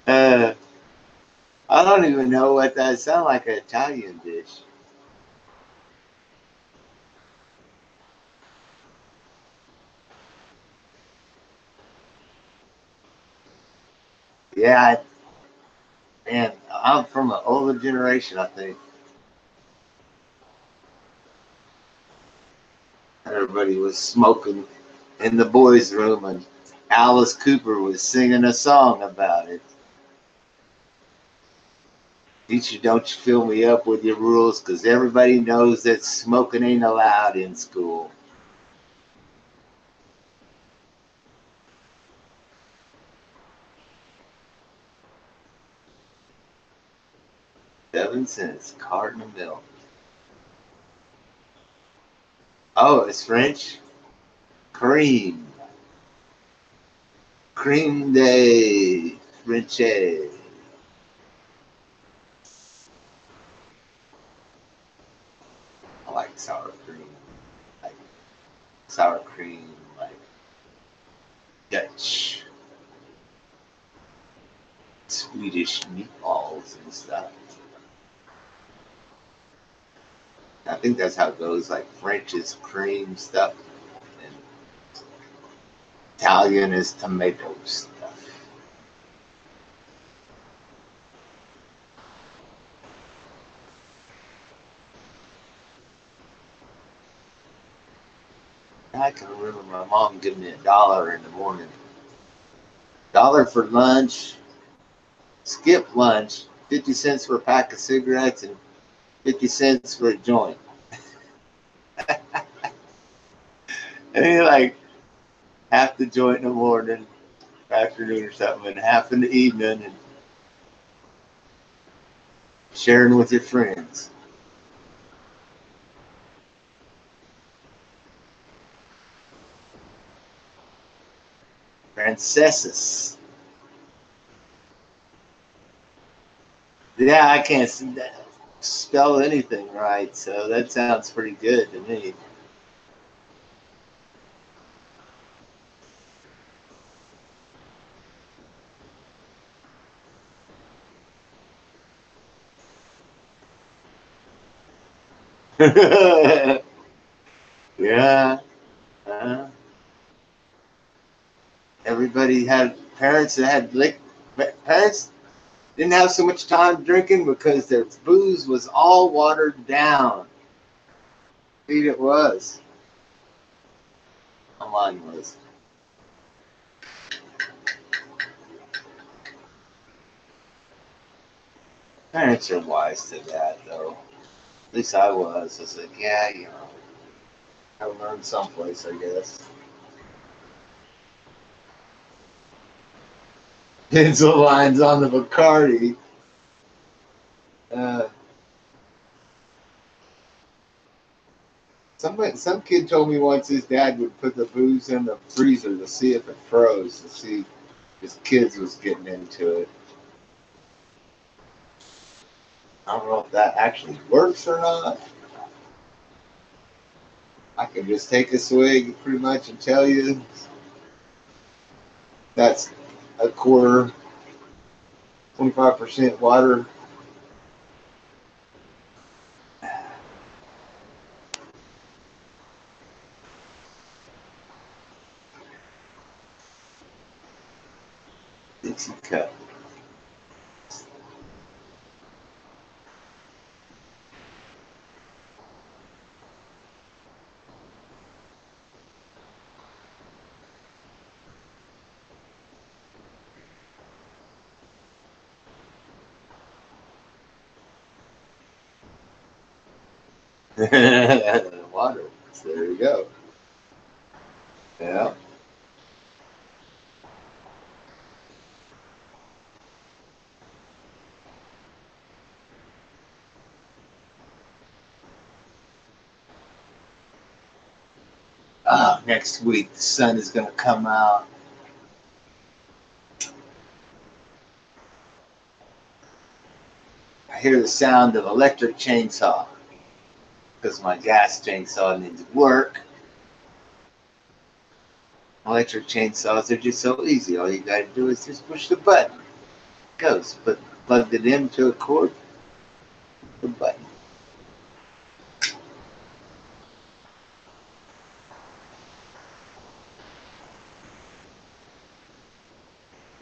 uh, I don't even know what that sounds like an Italian dish. Yeah, man, I'm from an older generation, I think. Everybody was smoking in the boys' room, and Alice Cooper was singing a song about it. Teacher, don't you fill me up with your rules, because everybody knows that smoking ain't allowed in school. $0.07, carton of milk. Oh, it's French? Cream. Cream de French. I like sour cream. Like sour cream, like Dutch, Swedish meatballs and stuff. I think that's how it goes. Like French is cream stuff, and Italian is tomato stuff. I can remember my mom giving me $1 in the morning. $1 for lunch, skip lunch, 50 cents for a pack of cigarettes, and 50 cents for a joint. And then like half the joint in the morning, afternoon or something, and half in the evening, and sharing with your friends. Francesis. Yeah, I can't spell anything right, so that sounds pretty good to me. Yeah. Everybody had parents that had parents didn't have so much time drinking because their booze was all watered down. Indeed, it was. Mine was. Parents are wise to that, though. At least I was. I was like, yeah, you know, I learned someplace, I guess. Pencil lines on the Bacardi. Uh, some kid told me once his dad would put the booze in the freezer to see if it froze, to see if his kids was getting into it. I don't know if that actually works or not. I can just take a swig pretty much and tell you that's a quarter, 25% water. Dixie cup. Water. So there you go. Yeah. Next week the sun is going to come out. I hear the sound of electric chainsaw because my gas chainsaw needs work. Electric chainsaws are just so easy. All you got to do is just push the button. It goes. But plugged it into a cord, the button.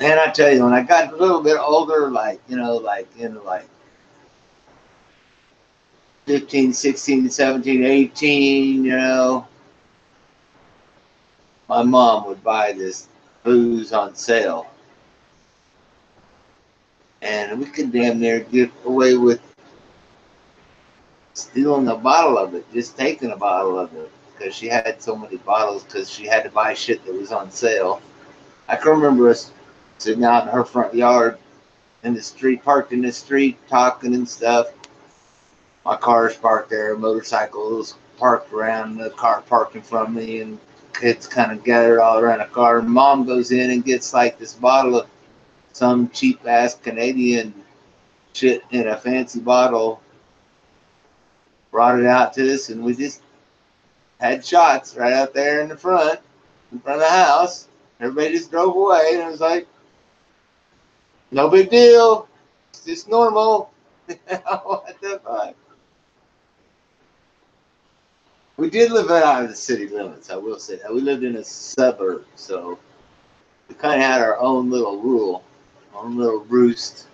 And I tell you, when I got a little bit older, like, you know, like in like 15, 16, 17, 18, you know, my mom would buy this booze on sale. And we could damn near get away with stealing a bottle of it, just taking a bottle of it. Because she had so many bottles, because she had to buy shit that was on sale. I can remember us sitting out in her front yard in the street, parked in the street, talking and stuff. My car's parked there, motorcycles parked around the car parking from me, and kids kind of gathered all around the car. And mom goes in and gets like this bottle of some cheap ass Canadian shit in a fancy bottle, brought it out to us, and we just had shots right out there in front of the house. Everybody just drove away, and it was like, no big deal. It's just normal. What the fuck? We did live out of the city limits, I will say that. We lived in a suburb, so we kind of had our own little rule, our own little roost.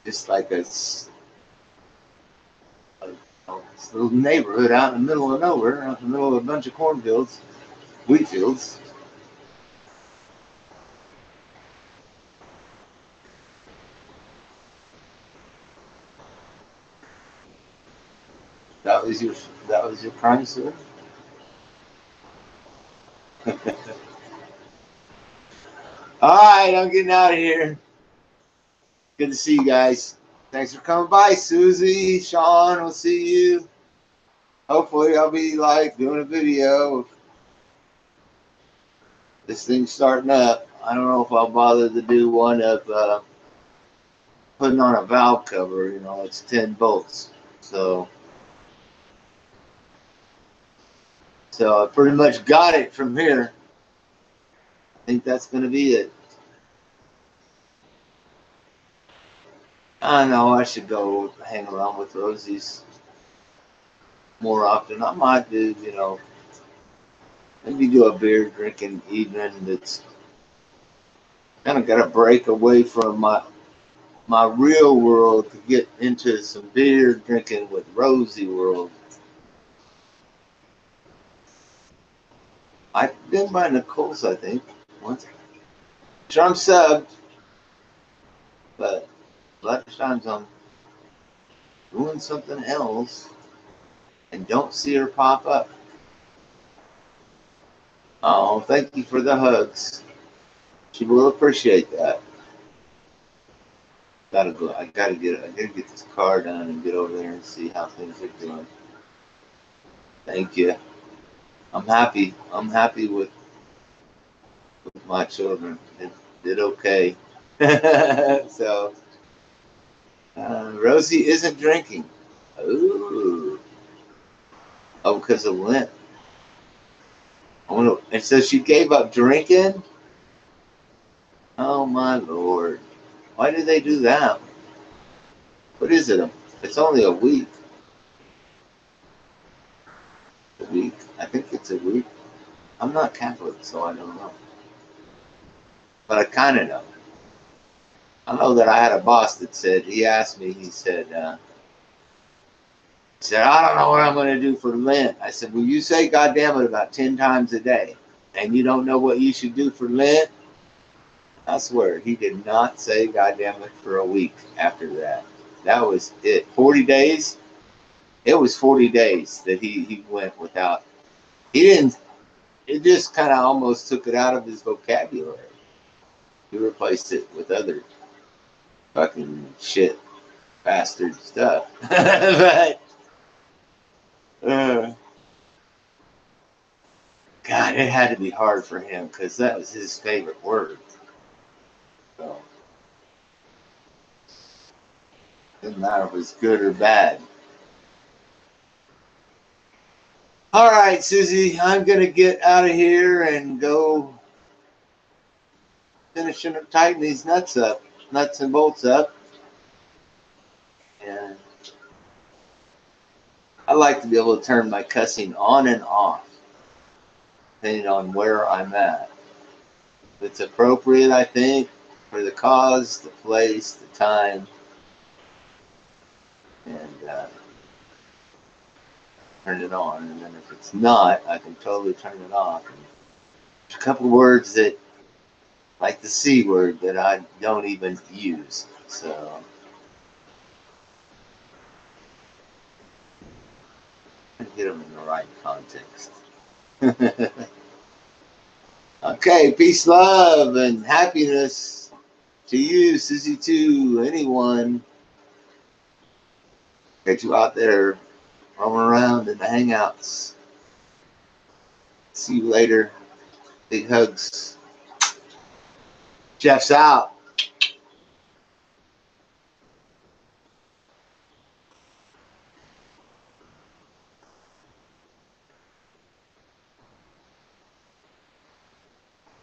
Just like a little neighborhood out in the middle of nowhere, out in the middle of a bunch of cornfields, wheat fields. That was your crime, sir? All right, I'm getting out of here. Good to see you guys. Thanks for coming by, Susie, Sean. We'll see you. Hopefully, I'll be like doing a video of this thing starting up. I don't know if I'll bother to do one of putting on a valve cover. You know, it's 10 bolts. So I pretty much got it from here. I think that's going to be it. I know I should go hang around with Rosie's more often. I might do, you know, maybe do a beer drinking evening that's kind of got to break away from my real world to get into some beer drinking with Rosie world. I've been by Nicole's, I think, once. Sure, I'm subbed, but a lot of times I'm doing something else and don't see her pop up. Oh, thank you for the hugs. She will appreciate that. Gotta go. I gotta get this car done and get over there and see how things are doing. Thank you. I'm happy. I'm happy with my children. It did okay. So Rosie isn't drinking. Ooh. Oh, because of Lent. And so she gave up drinking? Oh my Lord. Why did they do that? What is it? It's only a week. A week. I think it's a week. I'm not Catholic, so I don't know. But I kind of know. I know that I had a boss that said, he asked me, he said, I don't know what I'm going to do for Lent. I said, well, you say God damn it about 10 times a day, and you don't know what you should do for Lent? I swear, he did not say God damn it for a week after that. That was it. 40 days? It was 40 days that he went without. He didn't, it just kind of almost took it out of his vocabulary. He replaced it with other fucking shit, bastard stuff. But, God, it had to be hard for him because that was his favorite word. So, didn't matter if it was good or bad. All right, Susie, I'm going to get out of here and go finishing up, tighten these nuts and bolts up. And I like to be able to turn my cussing on and off, depending on where I'm at. it's appropriate, I think, for the cause, the place, the time, and turn it on. And then if it's not, I can totally turn it off. And there's a couple words that, like the C word, that I don't even use. So I get them in the right context. Okay, peace, love, and happiness to you, Sissy, to anyone that you out there roaming around in the hangouts. See you later. Big hugs. Jeff's out.